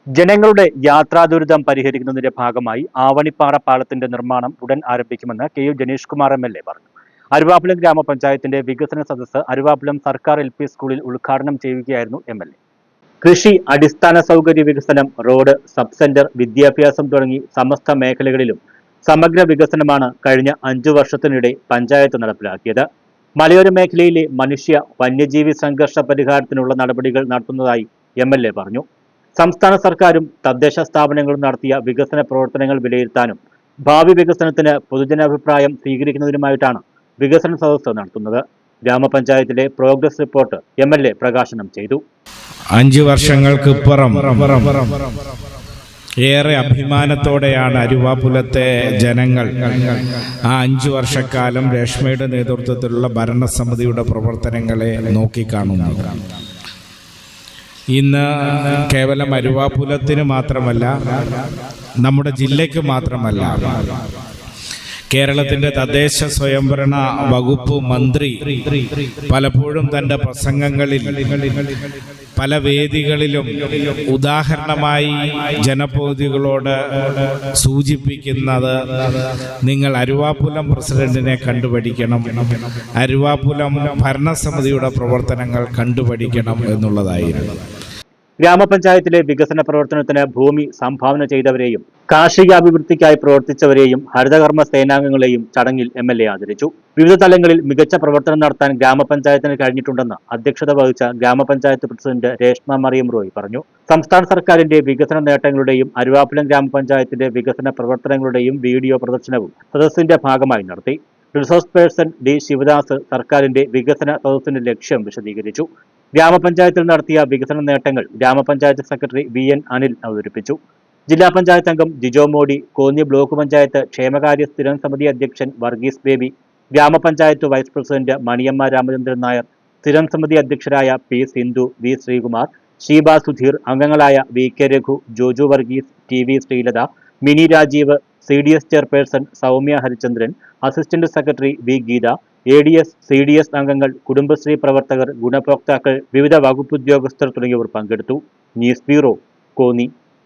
ജനങ്ങളുടെ യാത്രാദുരിതം പരിഹരിക്കുന്നതിന്റെ ഭാഗമായി ആവണിപ്പാറ പാലത്തിന്റെ നിർമ്മാണം ഉടൻ ആരംഭിക്കുമെന്ന് കെ യു ജനീഷ് കുമാർ എം.എൽ.എ. പറഞ്ഞു. അരുവാപ്പുലം ഗ്രാമപഞ്ചായത്തിന്റെ വികസന സദസ്സ് അരുവാപ്പുലം സർക്കാർ എൽ.പി. സ്കൂളിൽ ഉദ്ഘാടനം ചെയ്യുകയായിരുന്നു എം.എൽ.എ. കൃഷി, അടിസ്ഥാന സൗകര്യ വികസനം, റോഡ്, സബ് സെന്റർ, വിദ്യാഭ്യാസം തുടങ്ങി സമസ്ത മേഖലകളിലും സമഗ്ര വികസനമാണ് കഴിഞ്ഞ 5 വർഷത്തിനിടെ പഞ്ചായത്ത് നടപ്പിലാക്കിയത്. മലയോര മേഖലയിലെ മനുഷ്യ വന്യജീവി സംഘർഷ പരിഹാരത്തിനുള്ള നടപടികൾ നടത്തുന്നതായി എം.എൽ.എ. പറഞ്ഞു. സംസ്ഥാന സർക്കാരും തദ്ദേശ സ്ഥാപനങ്ങളും നടത്തിയ വികസന പ്രവർത്തനങ്ങൾ വിലയിരുത്താനും ഭാവി വികസനത്തിന് പൊതുജനാഭിപ്രായം സ്വീകരിക്കുന്നതിനുമായിട്ടാണ് വികസന സദസ്സ് നടത്തുന്നത്. ഗ്രാമപഞ്ചായത്തിലെ പ്രോഗ്രസ് റിപ്പോർട്ട് എം.എൽ.എ. പ്രകാശനം ചെയ്തു. 5 വർഷങ്ങൾക്കിപ്പുറം ഏറെ അഭിമാനത്തോടെയാണ് അരുവാപ്പുലത്തെ ജനങ്ങൾ ആ 5 വർഷക്കാലം രേഷ്മയുടെ നേതൃത്വത്തിലുള്ള ഭരണസമിതിയുടെ പ്രവർത്തനങ്ങളെ നോക്കിക്കാണുന്നത്. ഇന്ന് കേവലം അരുവാപ്പുലത്തിന് മാത്രമല്ല, നമ്മുടെ ജില്ലയ്ക്ക് മാത്രമല്ല, കേരളത്തിന്റെ തദ്ദേശ സ്വയംഭരണ വകുപ്പ് മന്ത്രി പലപ്പോഴും തന്റെ പ്രസംഗങ്ങളിൽ പല വേദികളിലും ഉദാഹരണമായി ജനപ്രതിനിധികളോട് സൂചിപ്പിക്കുന്നത് നിങ്ങൾ അരുവാപ്പുലം പ്രസിഡന്റിനെ കണ്ടുപഠിക്കണം, അരുവാപ്പുലം ഭരണസമിതിയുടെ പ്രവർത്തനങ്ങൾ കണ്ടുപഠിക്കണം എന്നുള്ളതായിരുന്നു. ഗ്രാമപഞ്ചായത്തിലെ വികസന പ്രവർത്തനത്തിന് ഭൂമി സംഭാവന ചെയ്തവരെയും കാർഷികാഭിവൃദ്ധിക്കായി പ്രവർത്തിച്ചവരെയും ഹരിതകർമ്മ സേനാംഗങ്ങളെയും ചടങ്ങിൽ എം.എൽ.എ. ആദരിച്ചു. വിവിധ തലങ്ങളിൽ മികച്ച പ്രവർത്തനം നടത്താൻ ഗ്രാമപഞ്ചായത്തിന് കഴിഞ്ഞിട്ടുണ്ടെന്ന് അധ്യക്ഷത വഹിച്ച ഗ്രാമപഞ്ചായത്ത് പ്രസിഡന്റ് രേഷ്മ മറിയം റോയ് പറഞ്ഞു. സംസ്ഥാന സർക്കാരിന്റെ വികസന നേട്ടങ്ങളുടെയും അരുവാപ്പുലം ഗ്രാമപഞ്ചായത്തിന്റെ വികസന പ്രവർത്തനങ്ങളുടെയും വീഡിയോ പ്രദർശനവും സദസ്സിന്റെ ഭാഗമായി നടത്തി. റിസോഴ്സ് പേഴ്സൺ ഡി ശിവദാസ് സർക്കാരിന്റെ വികസന സദസ്സിന്റെ ലക്ഷ്യം വിശദീകരിച്ചു. ഗ്രാമപഞ്ചായത്തിൽ നടത്തിയ വികസന നേട്ടങ്ങൾ ഗ്രാമപഞ്ചായത്ത് സെക്രട്ടറി വി.എൻ. അനിൽ അവതരിപ്പിച്ചു. ജില്ലാ പഞ്ചായത്ത് അംഗം ജിജോ മോഡി, കോന്നി ബ്ലോക്ക് പഞ്ചായത്ത് ക്ഷേമകാര്യ സ്ഥിരം സമിതി അധ്യക്ഷൻ വർഗീസ് ബേബി, ഗ്രാമപഞ്ചായത്ത് വൈസ് പ്രസിഡന്റ് മണിയമ്മ രാമചന്ദ്രൻ നായർ, സ്ഥിരം സമിതി അധ്യക്ഷരായ പി. സിന്ധു, വി. ശ്രീകുമാർ, ഷീബ സുധീർ, അംഗങ്ങളായ V. K. Raghu, Joju Varghese, T. V. Sreelatha, Mini Rajeev, CDS chairperson Soumya Harichandran, assistant secretary V. Geetha, ADS, CDS അംഗങ്ങൾ, കുടുംബശ്രീ പ്രവർത്തകർ, ഗുണഭോക്താക്കൾ, വിവിധ വകുപ്പ് ഉദ്യോഗസ്ഥർ തുടങ്ങിയവർ പങ്കെടുത്തു. News bureau, Konni.